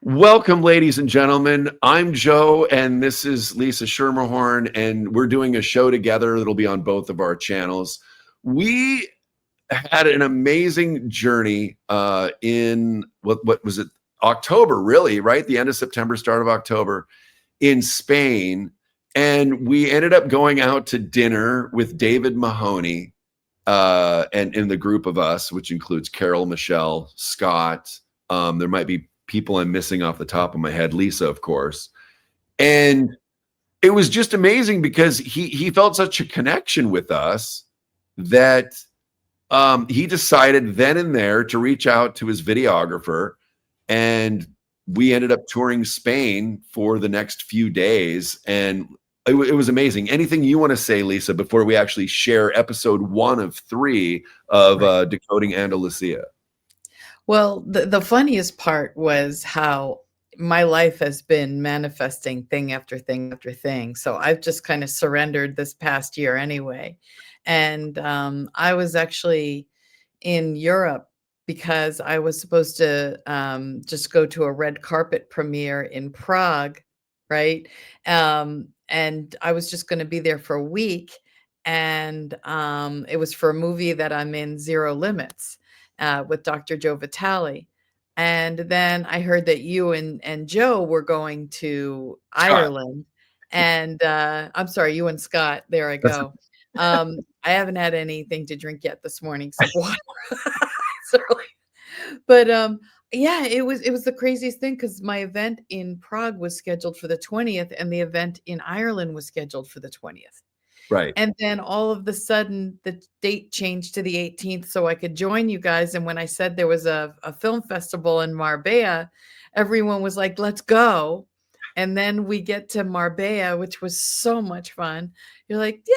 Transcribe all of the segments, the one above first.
Welcome, ladies and gentlemen. I'm Joe, and this is Lisa Schermerhorn, and we're doing a show together that'll be on both of our channels. We had an amazing journey in what was it? October, really, right? The end of September, start of October in Spain. And we ended up going out to dinner with David Mahoney and in the group of us, which includes Carole, Michelle, Scott. There might be people I'm missing off the top of my head, Lisa, of course. And it was just amazing because he felt such a connection with us that he decided then and there to reach out to his videographer, and we ended up touring Spain for the next few days, and it was amazing. Anything you want to say, Lisa, before we actually share episode 1 of 3 of Decoding Andalusia? Well, the funniest part was how my life has been manifesting thing after thing after thing. So I've just kind of surrendered this past year anyway. And I was actually in Europe because I was supposed to just go to a red carpet premiere in Prague, right? And I was just going to be there for a week. And it was for a movie that I'm in, Zero Limits, with Dr. Joe Vitale. And then I heard that you and Joe were going to Ireland. And I'm sorry, you and Scott. There I go. I haven't had anything to drink yet this morning, except water. But yeah, it was the craziest thing because my event in Prague was scheduled for the 20th, and the event in Ireland was scheduled for the 20th. Right. And then all of the sudden, the date changed to the 18th so I could join you guys. And when I said there was a film festival in Marbella, everyone was like, let's go. And then we get to Marbella, which was so much fun. You're like, yeah,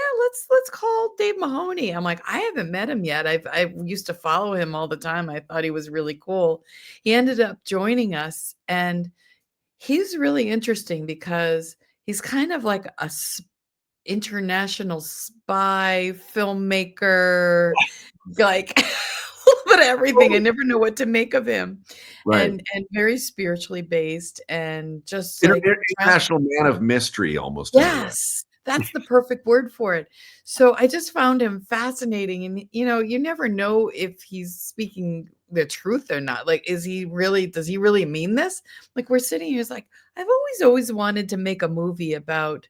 let's call Dave Mahoney. I'm like, I haven't met him yet. I used to follow him all the time. I thought he was really cool. He ended up joining us, and he's really interesting because he's kind of like a international spy filmmaker, like a little bit of everything. I never know what to make of him. Right. And very spiritually based, and just like international man of mystery almost. Yes, that's the perfect word for it. So I just found him fascinating. And you never know if he's speaking the truth or not. Like, does he really mean this? Like, we're sitting here, he's like, I've always wanted to make a movie about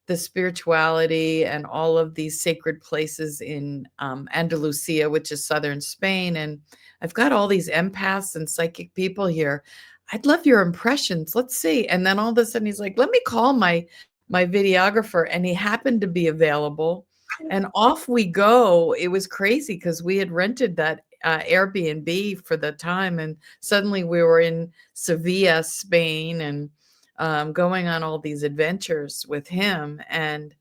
the spirituality and all of these sacred places in Andalucia, which is southern Spain. And I've got all these empaths and psychic people here. I'd love your impressions. Let's see. And then all of a sudden he's like, let me call my videographer. And he happened to be available. And off we go. It was crazy because we had rented that Airbnb for the time. And suddenly we were in Sevilla, Spain, and going on all these adventures with him. And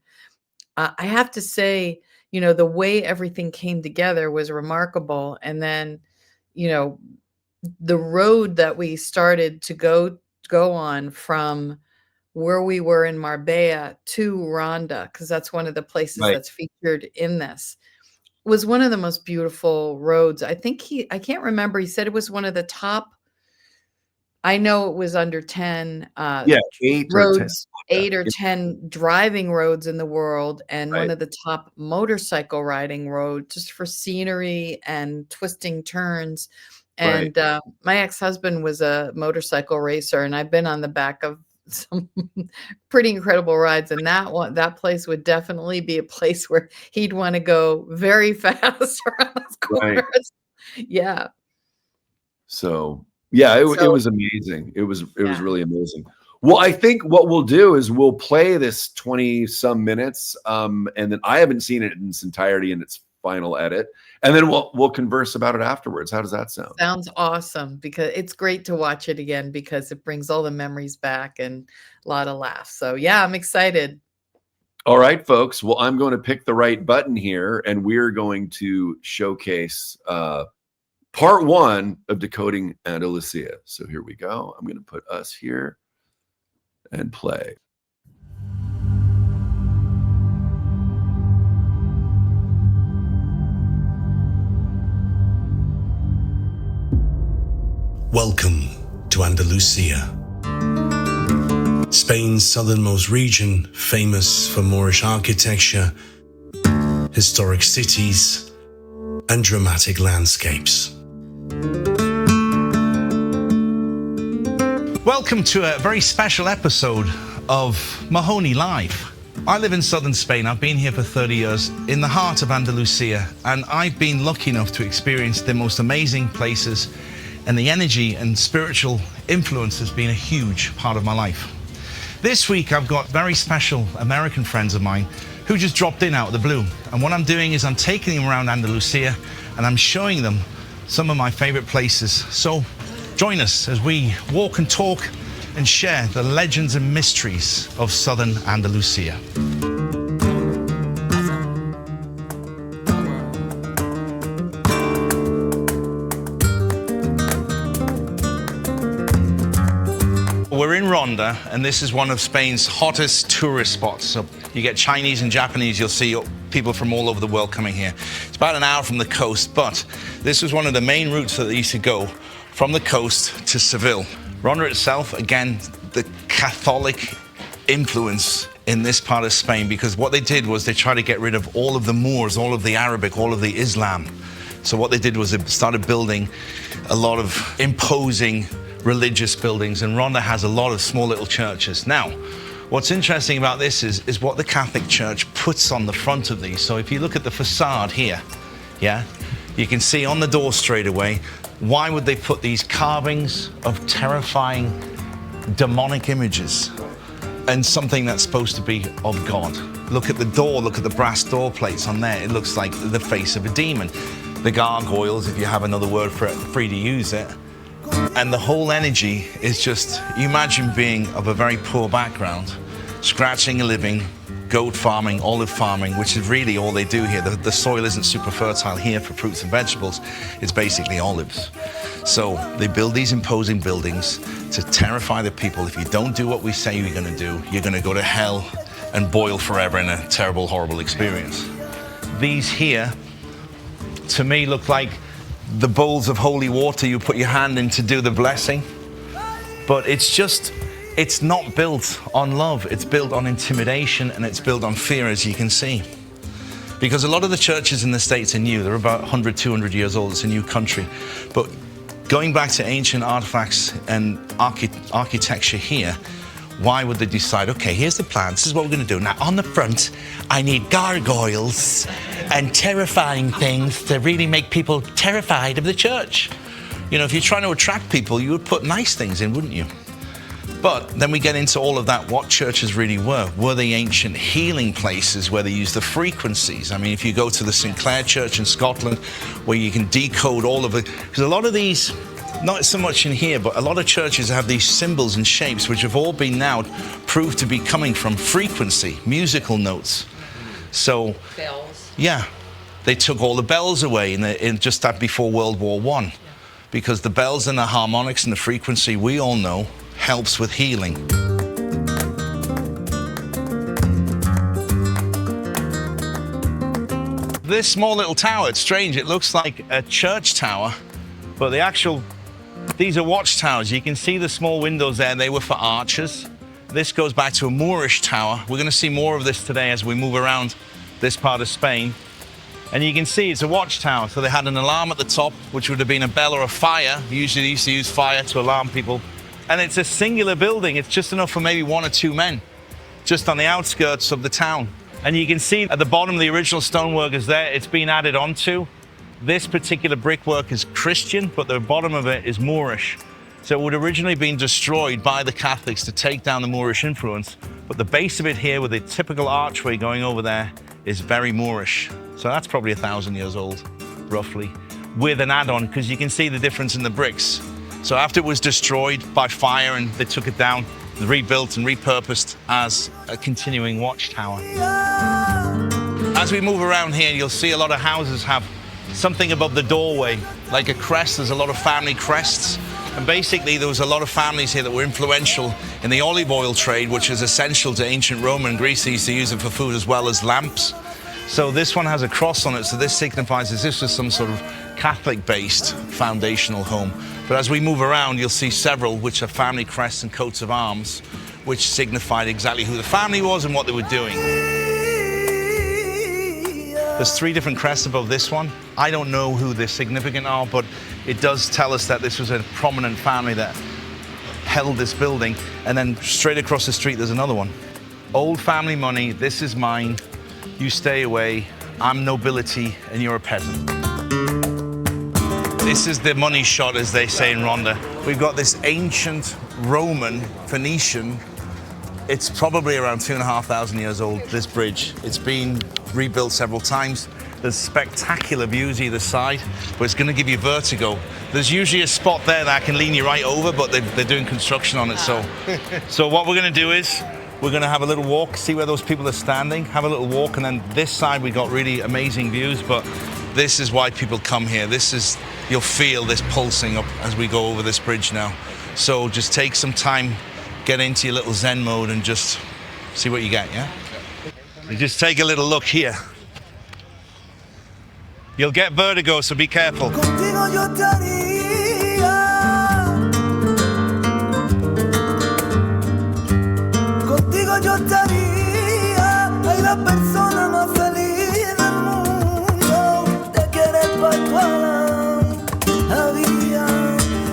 I have to say, the way everything came together was remarkable. And then, the road that we started to go on from where we were in Marbella to Ronda, because that's one of the places that's featured in this, was one of the most beautiful roads. I can't remember. He said it was one of the top. I know it was under 10 8 roads, or 10, 8 or 10 driving roads in the world, and one of the top motorcycle riding roads, just for scenery and twisting turns. And my ex-husband was a motorcycle racer, and I've been on the back of some pretty incredible rides. And that place would definitely be a place where he'd want to go very fast around those corners. Yeah. So yeah, it was amazing. It was really amazing. Well, I think what we'll do is we'll play this 20 some minutes, and then I haven't seen it in its entirety in its final edit, and then we'll converse about it afterwards. How does that sound? Sounds awesome, because it's great to watch it again because it brings all the memories back and a lot of laughs. So yeah, I'm excited. All right, folks. Well, I'm going to pick the right button here, and we're going to showcase part 1 of Decoding Andalusia. So here we go. I'm going to put us here and play. Welcome to Andalucia, Spain's southernmost region, famous for Moorish architecture, historic cities, and dramatic landscapes. Welcome to a very special episode of Mahoney Live. I live in southern Spain. I've been here for 30 years in the heart of Andalusia, and I've been lucky enough to experience the most amazing places, and the energy and spiritual influence has been a huge part of my life. This week I've got very special American friends of mine who just dropped in out of the blue, and what I'm doing is I'm taking them around Andalusia and I'm showing them some of my favorite places. So join us as we walk and talk and share the legends and mysteries of southern Andalusia. We're in Ronda, and this is one of Spain's hottest tourist spots. So you get Chinese and Japanese, you'll see people from all over the world coming here. It's about an hour from the coast, but this was one of the main routes that they used to go from the coast to Seville. Ronda itself, again, the Catholic influence in this part of Spain, because what they did was they tried to get rid of all of the Moors, all of the Arabic, all of the Islam. So what they did was they started building a lot of imposing religious buildings, and Ronda has a lot of small little churches. Now, what's interesting about this is what the Catholic Church puts on the front of these. So if you look at the facade here, yeah, you can see on the door straight away, why would they put these carvings of terrifying demonic images and something that's supposed to be of God? Look at the door, look at the brass door plates on there. It looks like the face of a demon. The gargoyles, if you have another word for it, free to use it. And the whole energy is just, you imagine being of a very poor background, scratching a living, goat farming, olive farming, which is really all they do here. The soil isn't super fertile here for fruits and vegetables. It's basically olives. So they build these imposing buildings to terrify the people. If you don't do what we say you're going to do, you're going to go to hell and boil forever in a terrible, horrible experience. These here, to me, look like the bowls of holy water you put your hand in to do the blessing. But it's not built on love, it's built on intimidation, and it's built on fear, as you can see. Because a lot of the churches in the States are new. They're about 100, 200 years old. It's a new country. But going back to ancient artifacts and architecture here, why would they decide, okay, here's the plan, this is what we're going to do. Now, on the front, I need gargoyles and terrifying things to really make people terrified of the church. You know, if you're trying to attract people, you would put nice things in, wouldn't you? But then we get into all of that, what churches really were. Were they ancient healing places where they used the frequencies? I mean, if you go to the St. Clair Church in Scotland, where you can decode all of it, because a lot of these, not so much in here, but a lot of churches have these symbols and shapes which have all been now proved to be coming from frequency, musical notes. So, bells. Yeah, they took all the bells away in just that before World War I, because the bells and the harmonics and the frequency, we all know, helps with healing. This small little tower, it's strange, it looks like a church tower, but these are watchtowers. You can see the small windows there, they were for archers. This goes back to a Moorish tower. We're going to see more of this today as we move around this part of Spain. And you can see it's a watchtower, so they had an alarm at the top, which would have been a bell or a fire. Usually they used to use fire to alarm people. And it's a singular building. It's just enough for maybe 1 or 2 men, just on the outskirts of the town. And you can see at the bottom, the original stonework is there. It's been added onto. This particular brickwork is Christian, but the bottom of it is Moorish. So it would originally been destroyed by the Catholics to take down the Moorish influence. But the base of it here, with the typical archway going over there, is very Moorish. So that's probably 1,000 years old, roughly, with an add-on, because you can see the difference in the bricks. So after it was destroyed by fire and they took it down, rebuilt and repurposed as a continuing watchtower. As we move around here, you'll see a lot of houses have something above the doorway, like a crest. There's a lot of family crests. And basically, there was a lot of families here that were influential in the olive oil trade, which is essential to ancient Rome and Greece. They used to use it for food as well as lamps. So this one has a cross on it, so this signifies that this was some sort of Catholic-based foundational home. But as we move around, you'll see several which are family crests and coats of arms, which signified exactly who the family was and what they were doing. There's 3 different crests above this one. I don't know who they're significant are, but it does tell us that this was a prominent family that held this building. And then straight across the street, there's another one. Old family money, this is mine, you stay away, I'm nobility and you're a peasant. This is the money shot, as they say in Ronda. We've got this ancient Roman, Phoenician, it's probably around 2,500 years old, this bridge. It's been rebuilt several times. There's spectacular views either side, but it's going to give you vertigo. There's usually a spot there that can lean you right over, but they're doing construction on it. So what we're going to do is we're going to have a little walk, see where those people are standing, have a little walk, and then this side we got really amazing views, but this is why people come here. You'll feel this pulsing up as we go over this bridge now. So just take some time, get into your little Zen mode and just see what you get, yeah? You just take a little look here. You'll get vertigo, so be careful. Contigo yo estaría. Contigo yo estaría. Ay, la persona más feliz del mundo. Te quieres pa' tu la vida.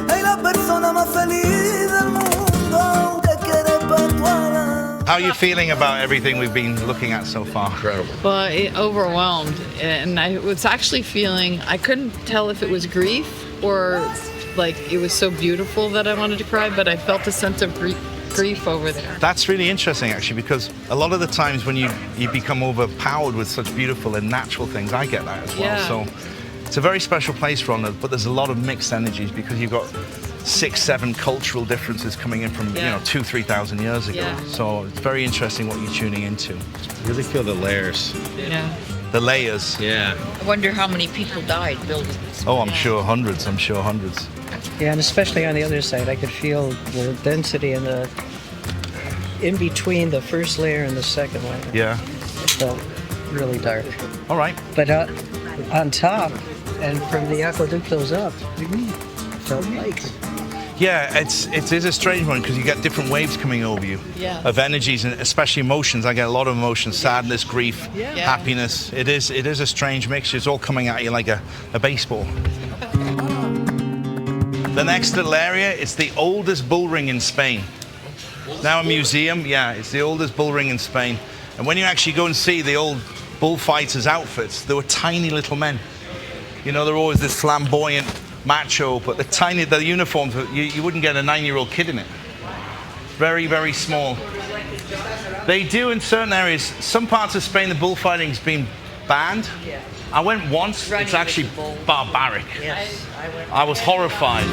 Ay, la persona más feliz del mundo. Te quieres pa' tu la. How are you feeling about everything we've been looking at so far? Incredible. Well, overwhelmed, and I was actually feeling, I couldn't tell if it was grief or like it was so beautiful that I wanted to cry, but I felt a sense of grief over there. That's really interesting, actually, because a lot of the times when you become overpowered with such beautiful and natural things, I get that as well. Yeah. So it's a very special place, Ronda, but there's a lot of mixed energies because you've got 6-7 cultural differences coming in from 2,000-3,000 years ago. Yeah. So it's very interesting what you're tuning into. I really feel the layers. Yeah. The layers. Yeah. I wonder how many people died building this. Oh, I'm sure hundreds. Yeah, and especially on the other side, I could feel the density and the in between the first layer and the second layer. Yeah. It felt really dark. All right. But on top and from the aqueductos up, it felt light. Yeah, it is a strange one because you get different waves coming over you of energies and especially emotions. I get a lot of emotions: sadness, grief, happiness. It is a strange mixture. It's all coming at you like a baseball. The next little area, it's the oldest bull ring in Spain. Now a museum, it's the oldest bull ring in Spain. And when you actually go and see the old bullfighters' outfits, they were tiny little men. You know, they're always this flamboyant, macho, but the uniforms, you wouldn't get a 9-year-old kid in it. Very, very small. They do in certain areas. Some parts of Spain, the bullfighting's been banned. I went once. It's actually barbaric. Yes, I was horrified.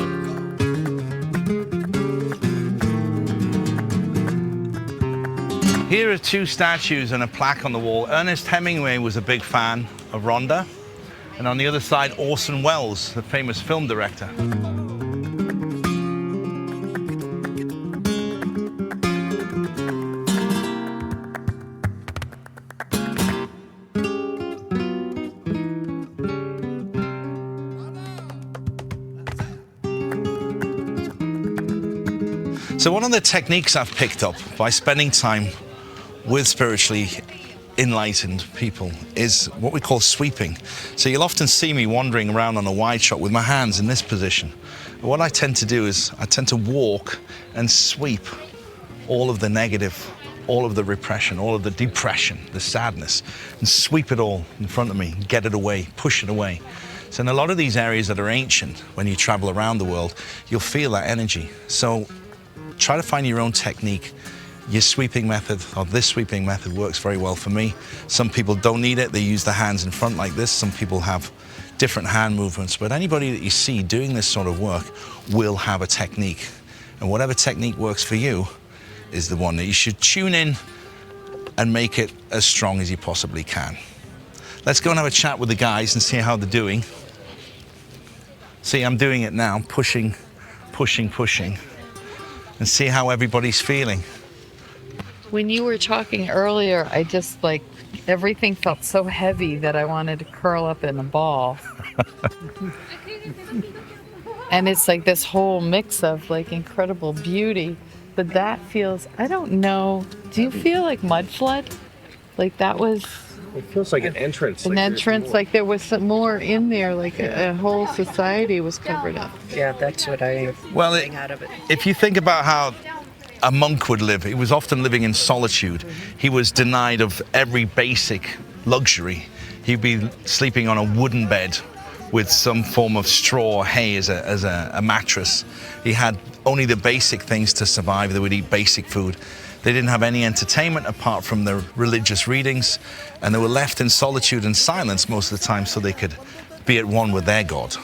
Here are 2 statues and a plaque on the wall. Ernest Hemingway was a big fan of Ronda. And on the other side, Orson Welles, the famous film director. So one of the techniques I've picked up by spending time with spiritually enlightened people is what we call sweeping. So you'll often see me wandering around on a wide shot with my hands in this position. And what I tend to do is I tend to walk and sweep all of the negative, all of the repression, all of the depression, the sadness, and sweep it all in front of me, get it away, push it away. So in a lot of these areas that are ancient, when you travel around the world, you'll feel that energy. So try to find your own technique. Your sweeping method, or this sweeping method, works very well for me. Some people don't need it. They use the hands in front like this. Some people have different hand movements. But anybody that you see doing this sort of work will have a technique. And whatever technique works for you is the one that you should tune in and make it as strong as you possibly can. Let's go and have a chat with the guys and see how they're doing. See, I'm doing it now, pushing, pushing, pushing, and see how everybody's feeling. When you were talking earlier, I just everything felt so heavy that I wanted to curl up in a ball. And it's like this whole mix of incredible beauty, but that feels, I don't know. Do you feel like mud flood? Like that was It feels like an entrance. an entrance, like there was some more in there, like a whole society was covered up. Yeah, that's what I Well, think out of it. if you think about how a monk would live, he was often living in solitude. He was denied of every basic luxury. He'd be sleeping on a wooden bed with some form of straw or hay as a mattress. He had only the basic things to survive. They would eat basic food. They didn't have any entertainment apart from their religious readings, and they were left in solitude and silence most of the time so they could be at one with their God.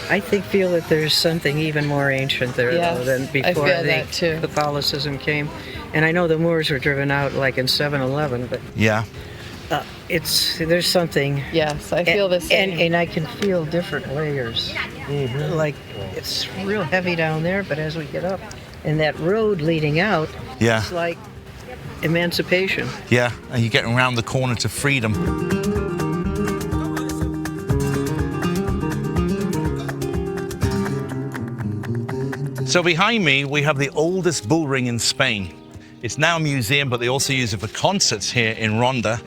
I feel that there's something even more ancient there Yes, though, than I before feel that too. Catholicism came. And I know the Moors were driven out like in 7-Eleven, but Yeah. there's something. Yes, I feel the same. And I can feel different layers. Like it's real heavy down there, but as we get up, and that road leading out, Yeah. it's like emancipation. Yeah, and you're getting around the corner to freedom. So behind me, we have the oldest bull ring in Spain. It's now a museum, but they also use it for concerts here in Ronda.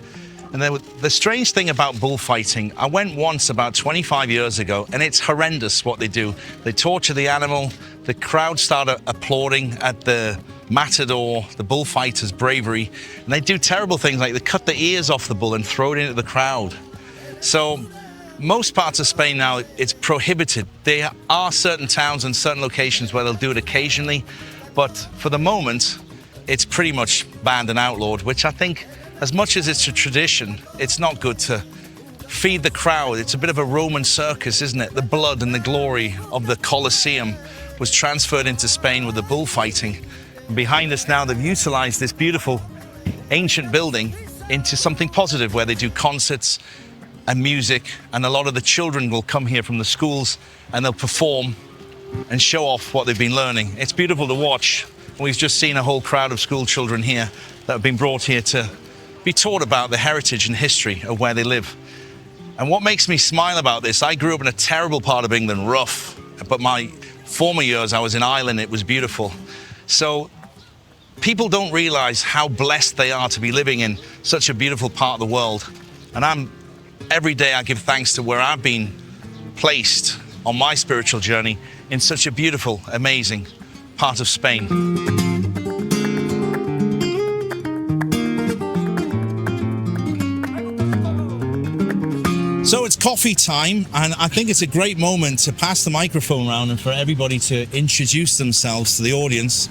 And the strange thing about bullfighting, I went once about 25 years ago, and it's horrendous what they do. They torture the animal, the crowd start applauding at the matador, the bullfighter's bravery, and they do terrible things like they cut the ears off the bull and throw it into the crowd. So most parts of Spain now, it's prohibited. There are certain towns and certain locations where they'll do it occasionally, but for the moment, it's pretty much banned and outlawed, which I think, as much as it's a tradition, it's not good to feed the crowd. It's a bit of a Roman circus, isn't it? The blood and the glory of the Colosseum was transferred into Spain with the bullfighting. And behind us now, they've utilized this beautiful ancient building into something positive where they do concerts and music, and a lot of the children will come here from the schools and they'll perform and show off what they've been learning. It's beautiful to watch. We've just seen a whole crowd of school children here that have been brought here to be taught about the heritage and history of where they live. And what makes me smile about this, I grew up in a terrible part of England, rough, but my former years I was in Ireland, it was beautiful. So people don't realize how blessed they are to be living in such a beautiful part of the world. And every day I give thanks to where I've been placed on my spiritual journey in such a beautiful, amazing part of Spain. So it's coffee time, and I think it's a great moment to pass the microphone around and for everybody to introduce themselves to the audience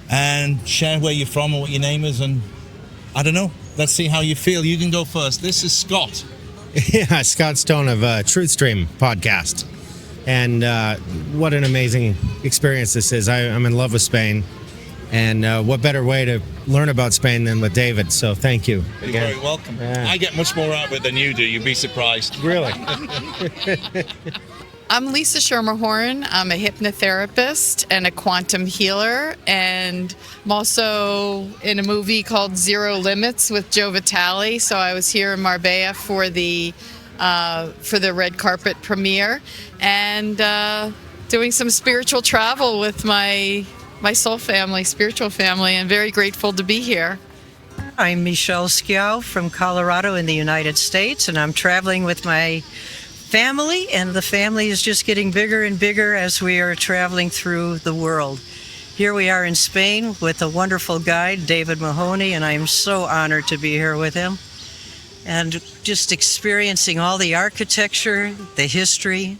and share where you're from and what your name is, and I don't know, let's see how you feel. You can go first. This is Scott. Yeah, Scott Stone of Truth Stream podcast. And what an amazing experience this is. I'm in love with Spain. And what better way to learn about Spain than with David? So thank you. You're very welcome. Yeah. I get much more out of it than you do. You'd be surprised. Really? I'm Lisa Schermerhorn. I'm a hypnotherapist and a quantum healer, and I'm also in a movie called Zero Limits with Joe Vitale. So I was here in Marbella for the red carpet premiere, and doing some spiritual travel with my soul family, spiritual family, and very grateful to be here. I'm Michelle Schiau from Colorado in the United States, and I'm traveling with my family, and the family is just getting bigger and bigger as we are traveling through the world. Here we are in Spain with a wonderful guide, David Mahoney, and I'm so honored to be here with him. And just experiencing all the architecture, the history,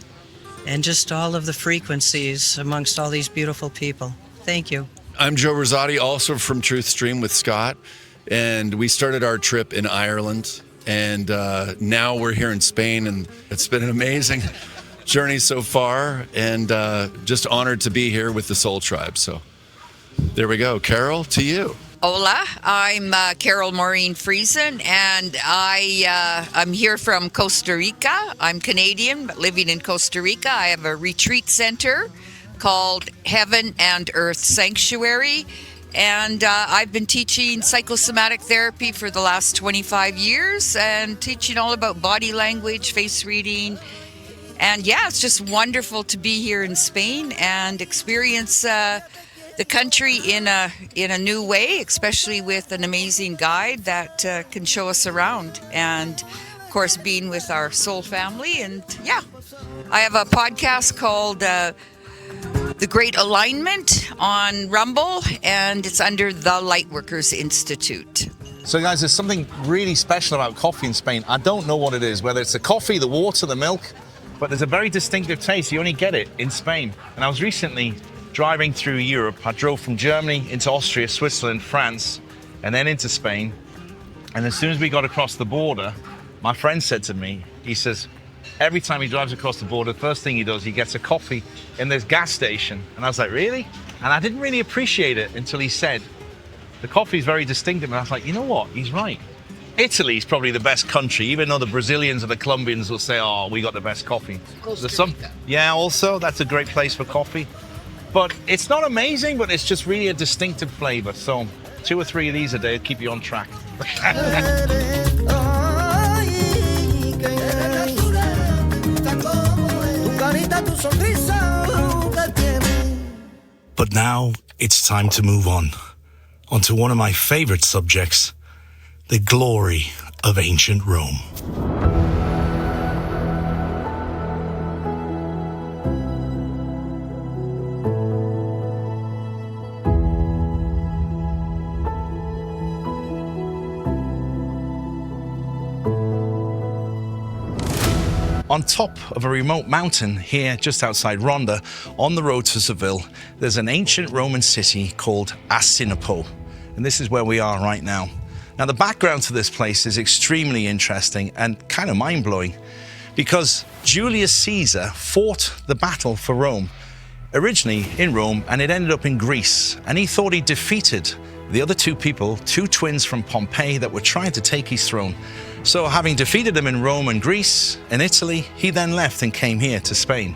and just all of the frequencies amongst all these beautiful people. Thank you. I'm Joe Rosati, also from Truth Stream with Scott, and we started our trip in Ireland, and now we're here in Spain, and it's been an amazing journey so far, and just honored to be here with the Soul Tribe. So there we go. Carole, to you. Hola, I'm Carole Maureen Friesen, and I'm here from Costa Rica. I'm Canadian, but living in Costa Rica. I have a retreat center called Heaven and Earth Sanctuary, and I've been teaching psychosomatic therapy for the last 25 years and teaching all about body language, face reading, and yeah, it's just wonderful to be here in Spain and experience the the country in a new way, especially with an amazing guide that can show us around. And of course, being with our soul family. And yeah, I have a podcast called The Great Alignment on Rumble, and it's under the Lightworkers Institute. So guys, there's something really special about coffee in Spain. I don't know what it is, whether it's the coffee, the water, the milk, but there's a very distinctive taste. You only get it in Spain. And I was recently driving through Europe. I drove from Germany into Austria, Switzerland, France, and then into Spain. And as soon as we got across the border, my friend said to me, he says, every time he drives across the border, the first thing he does, he gets a coffee in this gas station. And I was like, really? And I didn't really appreciate it until he said, the coffee is very distinctive. And I was like, you know what? He's right. Italy is probably the best country, even though the Brazilians or the Colombians will say, oh, we got the best coffee. Yeah, also, that's a great place for coffee. But it's not amazing, but it's just really a distinctive flavor. So 2 or 3 of these a day will keep you on track. But now it's time to move onto one of my favorite subjects, the glory of ancient Rome. On top of a remote mountain here just outside Ronda, on the road to Seville, there's an ancient Roman city called Asinopo. And this is where we are right now. Now, the background to this place is extremely interesting and kind of mind-blowing, because Julius Caesar fought the battle for Rome, originally in Rome, and it ended up in Greece. And he thought he defeated the other 2 people, 2 twins from Pompeii that were trying to take his throne. So having defeated them in Rome and Greece and Italy, he then left and came here to Spain.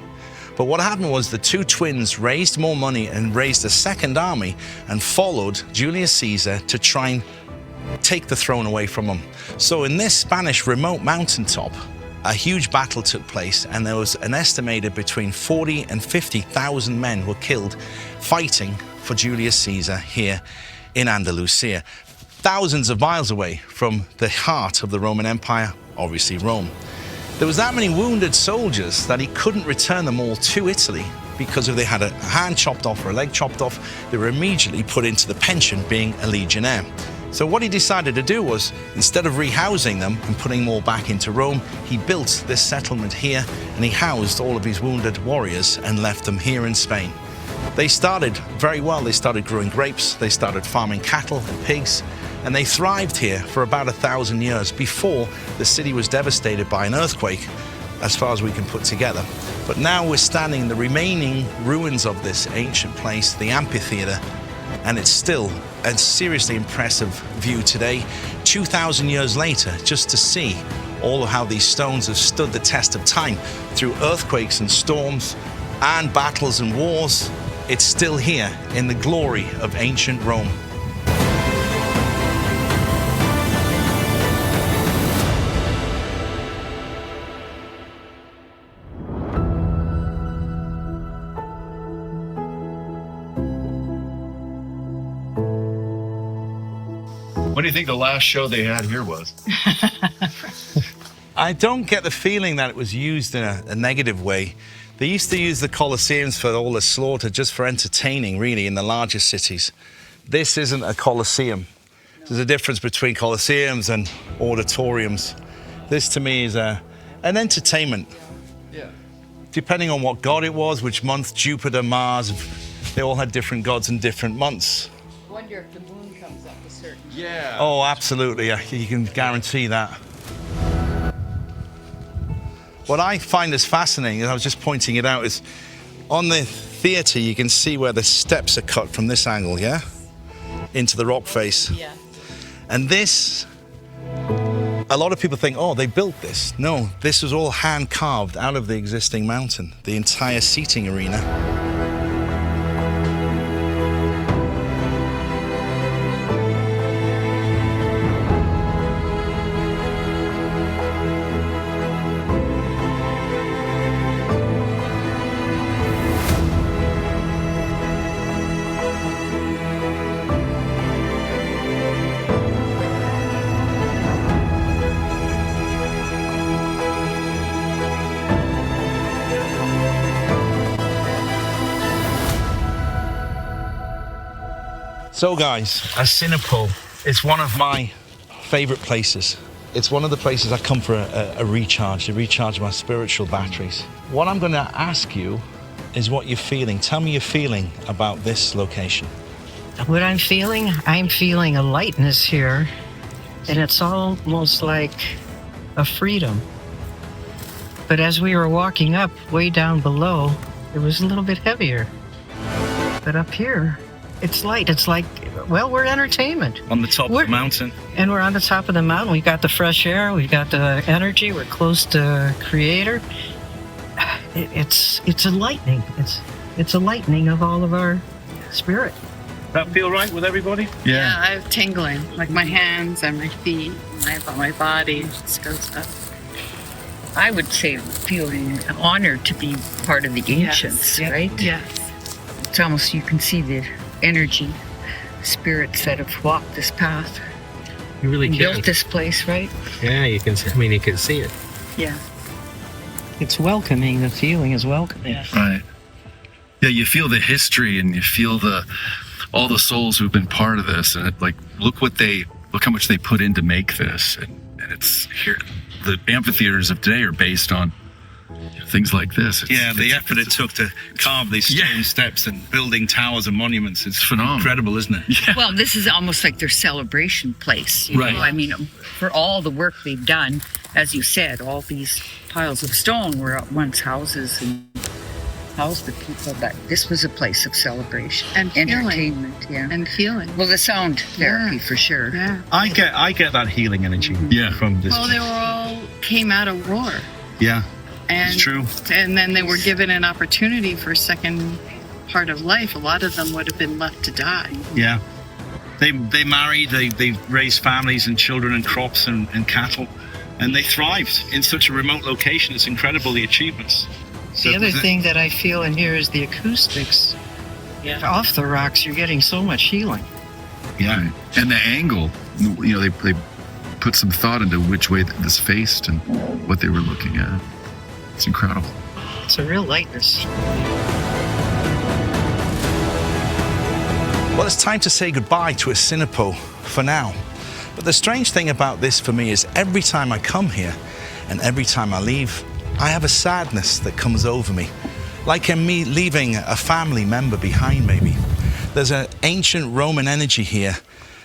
But what happened was the 2 twins raised more money and raised a second army and followed Julius Caesar to try and take the throne away from him. So in this Spanish remote mountaintop, a huge battle took place, and there was an estimated between 40 and 50,000 men were killed fighting for Julius Caesar here in Andalusia, thousands of miles away from the heart of the Roman Empire, obviously Rome. There was that many wounded soldiers that he couldn't return them all to Italy, because if they had a hand chopped off or a leg chopped off, they were immediately put into the pension being a legionnaire. So what he decided to do was, instead of rehousing them and putting more back into Rome, he built this settlement here, and he housed all of his wounded warriors and left them here in Spain. They started very well. They started growing grapes, they started farming cattle and pigs, and they thrived here for about 1,000 years before the city was devastated by an earthquake, as far as we can put together. But now we're standing in the remaining ruins of this ancient place, the amphitheater, and it's still a seriously impressive view today, 2,000 years later, just to see all of how these stones have stood the test of time through earthquakes and storms and battles and wars. It's still here in the glory of ancient Rome. What do you think the last show they had here was? I don't get the feeling that it was used in a negative way. They used to use the Colosseums for all the slaughter, just for entertaining, really, in the larger cities. This isn't a Colosseum. There's a difference between Colosseums and auditoriums. This, to me, is an entertainment. Yeah. Depending on what god it was, which month, Jupiter, Mars, they all had different gods in different months. Wonder if the moon comes up a certain. Yeah. Oh, absolutely. You can guarantee that. What I find is fascinating, and I was just pointing it out, is on the theatre you can see where the steps are cut from this angle, yeah? Into the rock face. Yeah. And this, a lot of people think, oh, they built this. No, this was all hand carved out of the existing mountain, the entire seating arena. So guys, Assinapol is one of my favorite places. It's one of the places I come for a recharge, to recharge my spiritual batteries. What I'm going to ask you is what you're feeling. Tell me your feeling about this location. What I'm feeling a lightness here, and it's almost like a freedom. But as we were walking up, way down below, it was a little bit heavier. But up here, it's light. It's like, well, we're entertainment. On the top of the mountain. And we're on the top of the mountain. We've got the fresh air. We've got the energy. We're close to Creator. It's a lightening. It's a lightening of all of our spirit. That feel right with everybody? Yeah, I have tingling, like my hands and my feet, my body just goes up. I would say feeling honored to be part of the ancients, right? Yes. It's almost, you can see the energy, spirits that have walked this path, You really can. built this place, right? Yeah, you can. I mean, you can see it. Yeah. It's welcoming. The feeling is welcoming. Right. Yeah, you feel the history and you feel all the souls who've been part of this, and look how much they put in to make this, and it's here. The amphitheaters of today are based on things like this. The effort it took to carve these stone steps and building towers and monuments. It's phenomenal. Incredible, isn't it? Yeah. Well, this is almost like their celebration place. You Right. know? I mean, for all the work they've done, as you said, all these piles of stone were at once houses and housed the people. But this was a place of celebration And healing. entertainment. Yeah. And healing. Well, the sound therapy for sure. Yeah. I get that healing energy from this. Well, they were all came out of war. Yeah, And, it's true. And then they were given an opportunity for a second part of life. A lot of them would have been left to die. Yeah. They married, they raised families and children and crops and cattle, and they thrived in such a remote location. It's incredible, the achievements. So The other thing that I feel in here is the acoustics. Off the rocks, you're getting so much healing. Yeah, and the angle. They put some thought into which way this faced and what they were looking at. It's incredible. It's a real lightness. Well, it's time to say goodbye to Assinapol for now. But the strange thing about this for me is every time I come here and every time I leave, I have a sadness that comes over me. Like in me leaving a family member behind, maybe. There's an ancient Roman energy here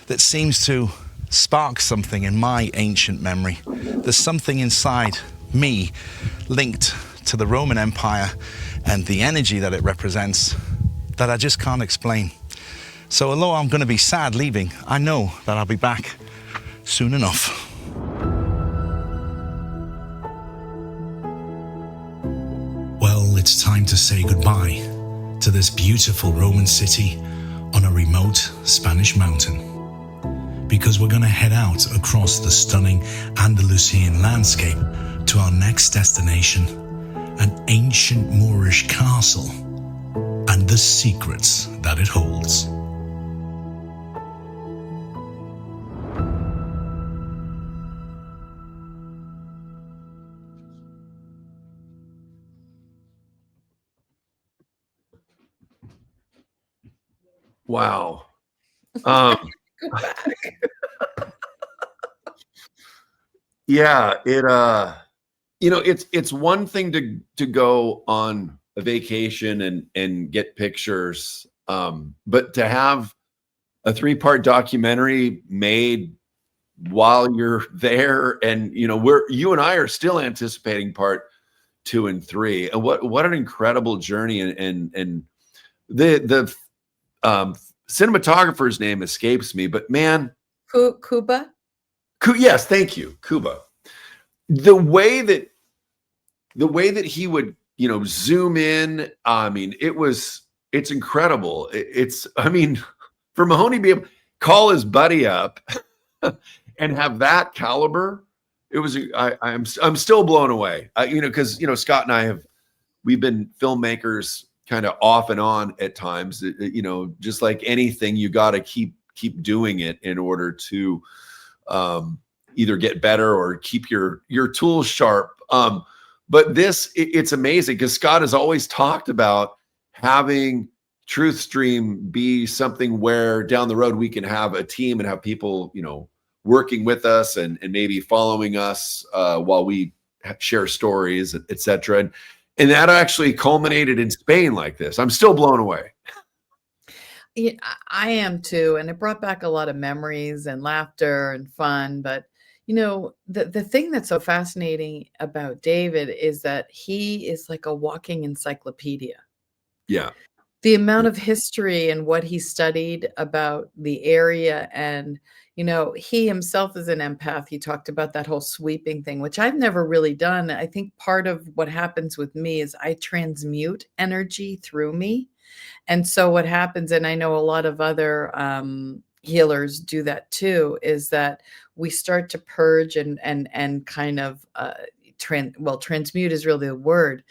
that seems to spark something in my ancient memory. There's something inside me linked to the Roman Empire and the energy that it represents that I just can't explain. So although I'm going to be sad leaving, I know that I'll be back soon enough. Well, it's time to say goodbye to this beautiful Roman city on a remote Spanish mountain. Because we're going to head out across the stunning Andalusian landscape to our next destination, an ancient Moorish castle and the secrets that it holds. Wow. Go back. Yeah, it's one thing to go on a vacation and get pictures, but to have a 3-part documentary made while you're there, and you and I are still anticipating part 2 and 3, and what an incredible journey, and the cinematographer's name escapes me, but man, Cuba. Yes, thank you, Cuba. The way that he would, zoom in. I mean, it's incredible. For Mahoney to be able to call his buddy up and have that caliber, I'm still blown away. Because Scott and I we've been filmmakers kind of off and on at times. Just like anything, you got to keep doing it in order to either get better or keep your tools sharp. But it's amazing because Scott has always talked about having Truth Stream be something where down the road we can have a team and have people, working with us and maybe following us while we share stories, etc. And that actually culminated in Spain like this. I'm still blown away. Yeah, I am too, and it brought back a lot of memories and laughter and fun. But the thing that's so fascinating about David is that he is like a walking encyclopedia. Yeah. The amount of history and what he studied about the area, and he himself is an empath. He talked about that whole sweeping thing, which I've never really done. I think part of what happens with me is I transmute energy through me. And so what happens, and I know a lot of other healers do that too, is that we start to purge and kind of transmute is really the word.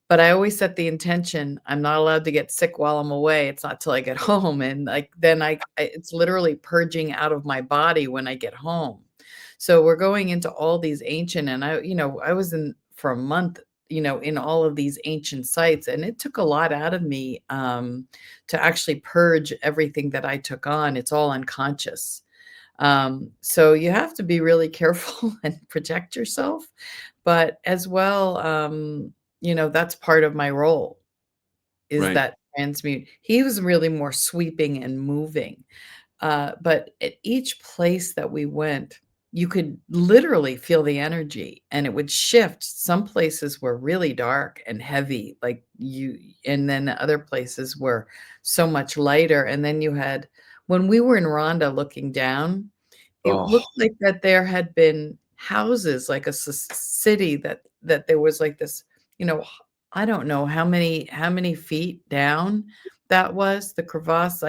But I always set the intention, I'm not allowed to get sick while I'm away. It's not till I get home. And then it's literally purging out of my body when I get home. So we're going into all these ancient, and I was in for a month, in all of these ancient sites. And it took a lot out of me to actually purge everything that I took on. It's all unconscious. So you have to be really careful and protect yourself. But as well, that's part of my role is Right. that transmute. He was really more sweeping and moving. But at each place that we went, you could literally feel the energy and it would shift. Some places were really dark and heavy, and then other places were so much lighter. And then when we were in Rwanda looking down, it looked like that there had been houses, like a city that there was like this, I don't know how many feet down that was, the crevasse,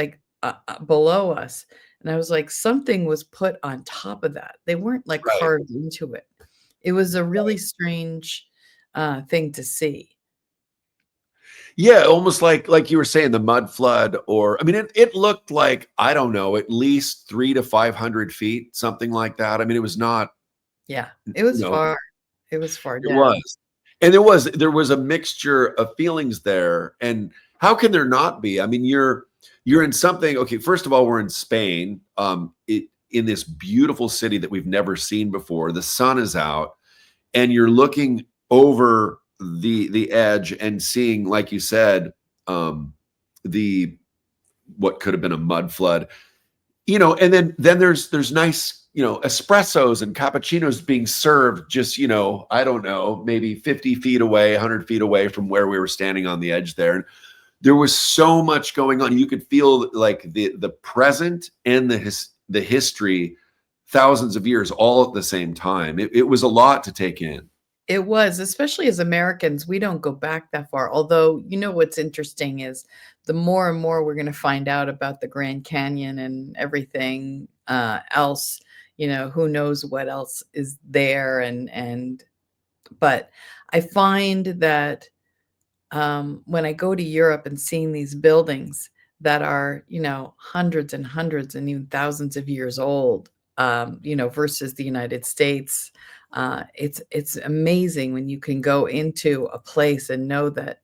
below us. And I was like, something was put on top of that. They weren't like Right. carved into it. It was a really strange thing to see. Yeah, almost like you were saying, the mud flood, or I mean, it looked like, I don't know, at least 300 to 500 feet, something like that. I mean, it was not. Yeah, it was No. far. It was far It down. was, and there was a mixture of feelings there. And how can there not be? I mean, you're in something. Okay, first of all, we're in Spain, in this beautiful city that we've never seen before. The sun is out, and you're looking over the edge and seeing, like you said, the what could have been a mud flood, and then there's nice, espressos and cappuccinos being served just, I don't know, maybe 50 feet away, 100 feet away from where we were standing on the edge there. And there was so much going on. You could feel like the present and the history, thousands of years, all at the same time. It was a lot to take in. It was, especially as Americans, we don't go back that far. Although, what's interesting is the more and more we're going to find out about the Grand Canyon and everything else, who knows what else is there. But I find that when I go to Europe and seeing these buildings that are, hundreds and hundreds and even thousands of years old, versus the United States, it's amazing when you can go into a place and know that,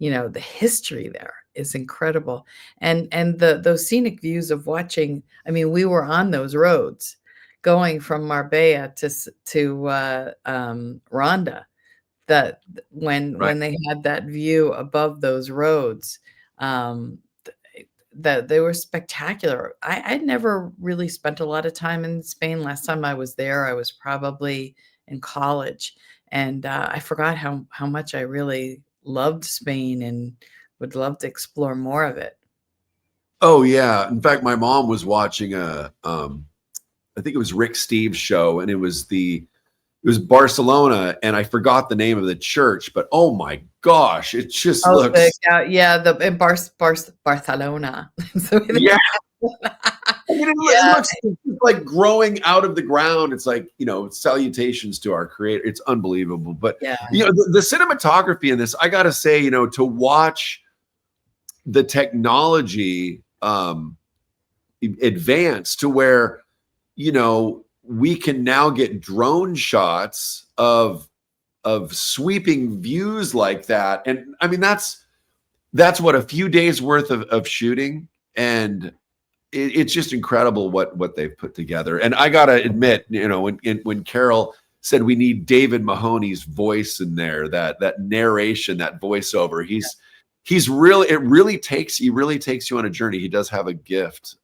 the history there is incredible. And those scenic views of watching, I mean, we were on those roads going from Marbella to Rwanda, that when they had that view above those roads, that they were spectacular. I'd never really spent a lot of time in Spain. Last time I was there, I was probably in college, and I forgot how much I really loved Spain and would love to explore more of it. Oh yeah. In fact, my mom was watching I think it was Rick Steves' show, and it was Barcelona, and I forgot the name of the church, but oh my gosh, it just looks. In Barcelona. Yeah. I mean, it looks like growing out of the ground. It's like, salutations to our creator. It's unbelievable. But, the cinematography in this, I got to say, to watch the technology advance to where, we can now get drone shots of sweeping views like that. And I mean, that's what, a few days worth of shooting, and it's just incredible what they've put together. And I gotta admit, when Carole said we need David Mahoney's voice in there, that narration, that voiceover, he really takes you on a journey. He does have a gift,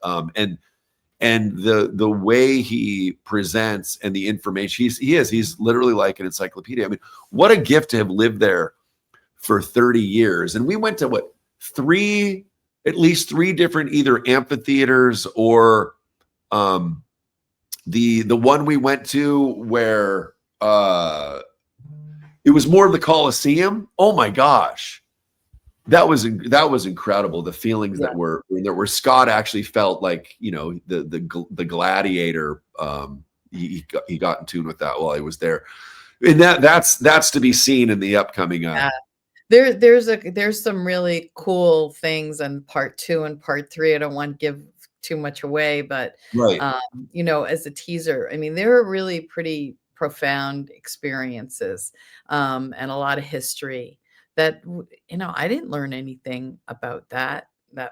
and the way he presents and the information, he's literally like an encyclopedia. I mean, what a gift to have lived there for 30 years. And we went to at least three different either amphitheaters or the one we went to where it was more of the Coliseum. Oh my gosh. That was incredible. The feelings that were Scott actually felt like, the gladiator. He got in tune with that while he was there, and that's to be seen in the upcoming. There's some really cool things in part 2 and part 3. I don't want to give too much away, but right. As a teaser, I mean, there are really pretty profound experiences, and a lot of history that, I didn't learn anything about that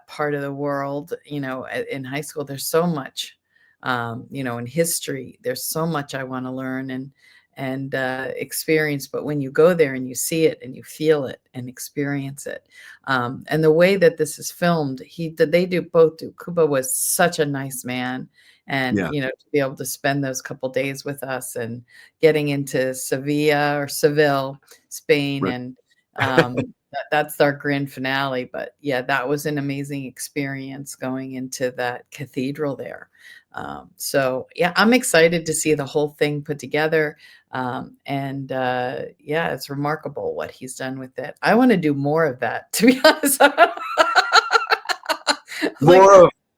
part of the world, in high school. There's so much, in history, there's so much I want to learn and experience. But when you go there and you see it and you feel it and experience it, and the way that this is filmed, they do both. Kuba was such a nice man. And, to be able to spend those couple days with us and getting into Seville, Spain, right. and that's our grand finale. But yeah, that was an amazing experience going into that cathedral there. So yeah, I'm excited to see the whole thing put together. It's remarkable what he's done with it. I want to do more of that, to be honest.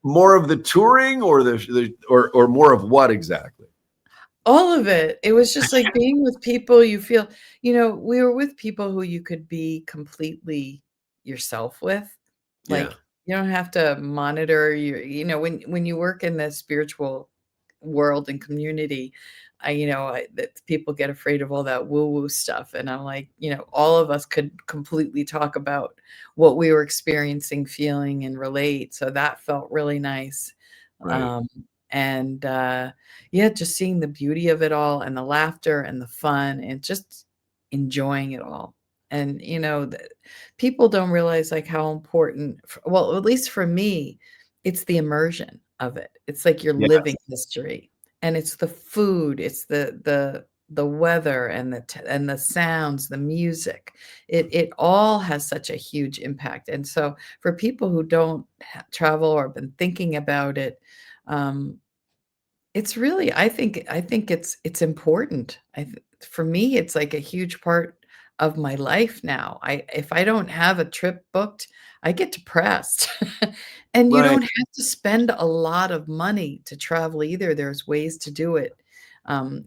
More of the touring, or or more of what exactly? All of it. It was just like being with people you feel, we were with people who you could be completely yourself with. Like, you don't have to monitor when you work in the spiritual world and community, that people get afraid of all that woo-woo stuff. And I'm like, all of us could completely talk about what we were experiencing, feeling, and relate. So that felt really nice. Right. Just seeing the beauty of it all, and the laughter and the fun, and just enjoying it all. And people don't realize like how important, well, at least for me, it's the immersion of it. It's like you're living history, and it's the food, it's the weather, and the sounds, the music. It all has such a huge impact. And so for people who don't travel or been thinking about it, it's really, I think it's important. For me, it's like a huge part of my life now. If I don't have a trip booked, I get depressed. And you don't have to spend a lot of money to travel either. There's ways to do it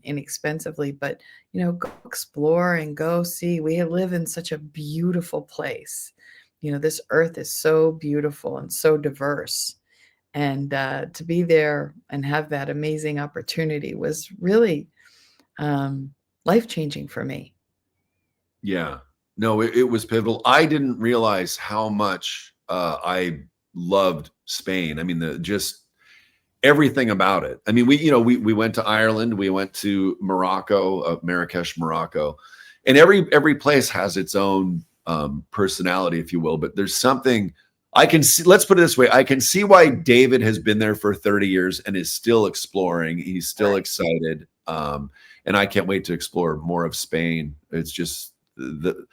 inexpensively, but go explore and go see. We live in such a beautiful place. This earth is so beautiful and so diverse. And to be there and have that amazing opportunity was really life-changing for me. Yeah. No, it was pivotal. I didn't realize how much I loved Spain. I mean, just everything about it. I mean, we went to Ireland, we went to Morocco, Marrakesh, Morocco, and every place has its own personality, if you will. But there's something I can see. Let's put it this way: I can see why David has been there for 30 years and is still exploring. He's still excited, and I can't wait to explore more of Spain. It's just the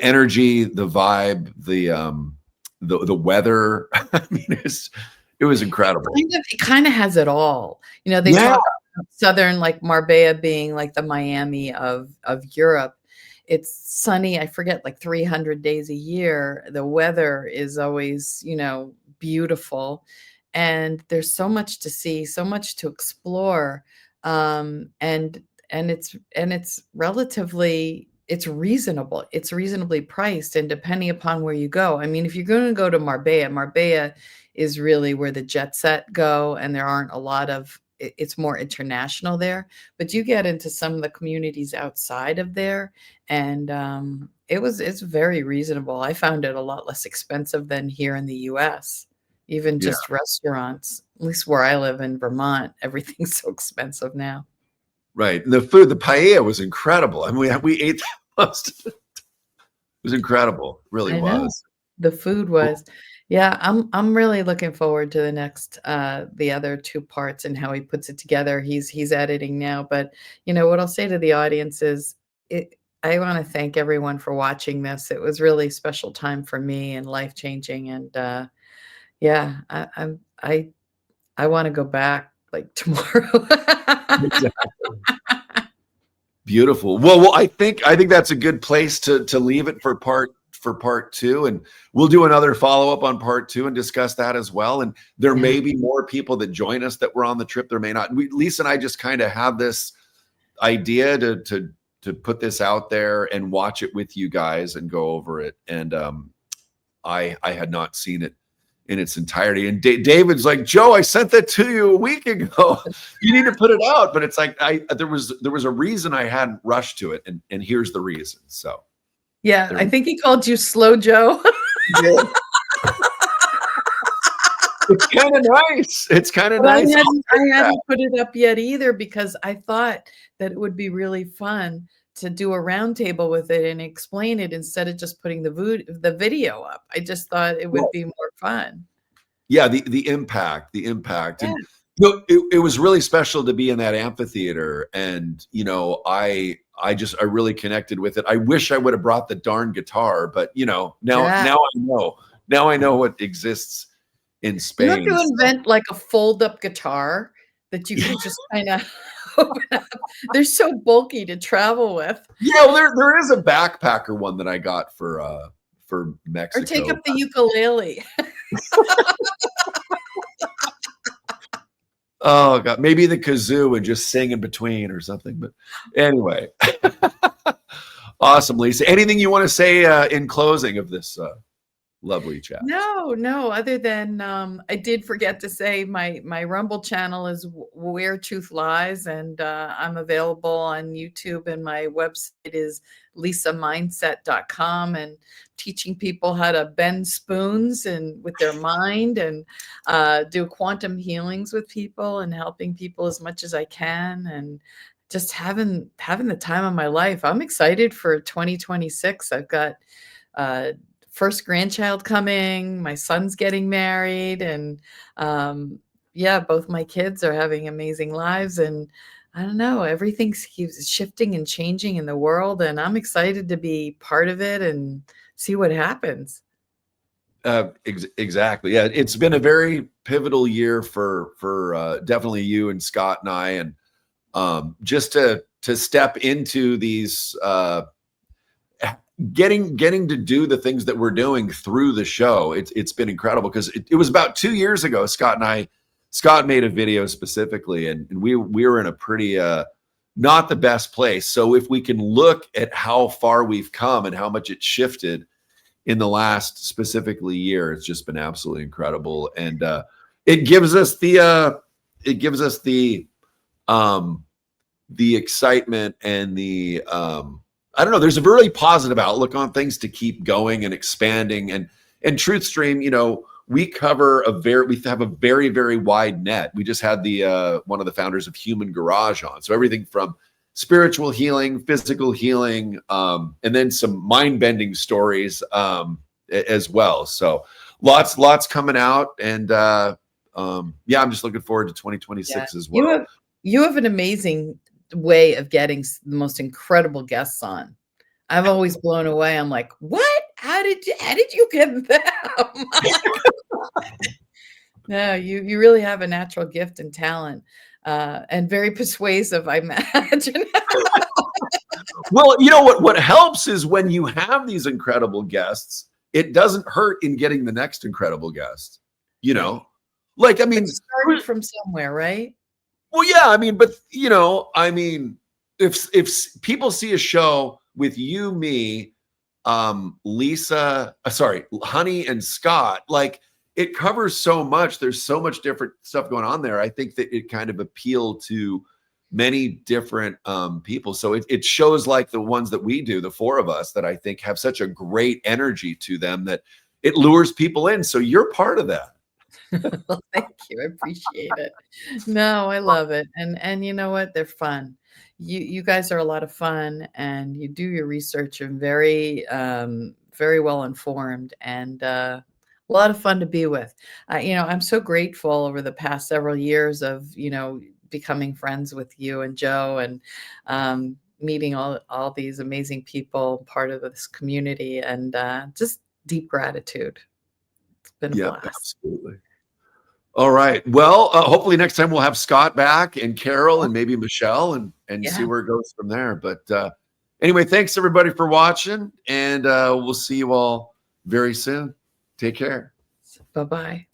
energy, the vibe, the weather. I mean, it was incredible. It kind of has it all. They talk about southern, like Marbella being like the Miami of Europe. It's sunny, I forget, like 300 days a year. The weather is always, beautiful. And there's so much to see, so much to explore. And it's relatively, it's reasonable. It's reasonably priced, and depending upon where you go. I mean, if you're going to go to Marbella is really where the jet set go, and there aren't a lot of, it's more international there. But you get into some of the communities outside of there, and it's very reasonable. I found it a lot less expensive than here in the US. Even Yeah. just restaurants, at least where I live in Vermont, everything's so expensive now. Right. The food, the paella was incredible. I mean, we ate the most. It was incredible. It really I know. was. The food was. Yeah, I'm really looking forward to the next the other two parts and how he puts it together. He's editing now, but you know what I'll say to the audience is I want to thank everyone for watching this. It was really a special time for me and life-changing, and yeah, I want to go back like tomorrow. Beautiful. Well, I think that's a good place to leave it for part two, and we'll do another follow-up on part two and discuss that as well. And there may be more people that join us that were on the trip. There may not. Lisa and I just kind of have this idea to put this out there and watch it with you guys and go over it. And I had not seen it in its entirety. And David's like, Joe, I sent that to you a week ago. You need to put it out. But it's like there was a reason I hadn't rushed to it, and here's the reason. So yeah, I think he called you Slow Joe. It's kind of nice. It's kind of But nice. I hadn't put it up yet either because I thought that it would be really fun to do a roundtable with it and explain it instead of just putting the video up. I just thought it would be more fun. Yeah, the impact. Yeah. And it was really special to be in that amphitheater. And I really connected with it. I wish I would have brought the darn guitar, but now I know what exists in Spain. You have to invent like a fold-up guitar that you can just kind of open up. They're so bulky to travel with. Yeah, well, there is a backpacker one that I got for Mexico. Or take up the ukulele. Oh God, maybe the kazoo and just sing in between or something. But anyway, awesome, Lisa. Anything you want to say in closing of this lovely chat? No, other than I did forget to say my Rumble channel is Where Truth Lies, and I'm available on YouTube, and my website is lisamindset.com, and teaching people how to bend spoons and with their mind, and do quantum healings with people, and helping people as much as I can, and just having the time of my life. I'm excited for 2026. I've got first grandchild coming, my son's getting married, and both my kids are having amazing lives, and I don't know, everything keeps shifting and changing in the world, and I'm excited to be part of it and see what happens. Exactly. Yeah, it's been a very pivotal year for definitely you and Scott and I, and just to step into these getting to do the things that we're doing through the show. It's been incredible, because it was about 2 years ago, Scott made a video specifically, and we were in a pretty not the best place. So if we can look at how far we've come and how much it shifted in the last specifically year, it's just been absolutely incredible. And it gives us the excitement and the I don't know, there's a really positive outlook on things to keep going and expanding. And TruthStream, we have a very, very wide net. We just had the one of the founders of Human Garage on. So everything from spiritual healing, physical healing, and then some mind-bending stories as well. So lots coming out. And I'm just looking forward to 2026 as well. You have an amazing way of getting the most incredible guests on. I've always blown away. I'm like, what? How did you get them? No, you really have a natural gift and talent, and very persuasive, I imagine. Well, what helps is when you have these incredible guests, it doesn't hurt in getting the next incredible guest. Like, I mean, it started from somewhere, right? Well, yeah, if people see a show with you, me, Lisa, Honey and Scott, like, it covers so much. There's so much different stuff going on there. I think that it kind of appealed to many different people. So it shows like the ones that we do, the four of us, that I think have such a great energy to them that it lures people in. So you're part of that. Well, thank you. I appreciate it. No, I love it. And you know what? They're fun. You guys are a lot of fun, and you do your research and very well informed, and a lot of fun to be with. I'm so grateful over the past several years of, becoming friends with you and Joe, and meeting all these amazing people, part of this community, and just deep gratitude. It's been a blast. Absolutely. All right. Well, hopefully next time we'll have Scott back and Carole and maybe Michelle and see where it goes from there. But anyway, thanks everybody for watching, and we'll see you all very soon. Take care. Bye-bye.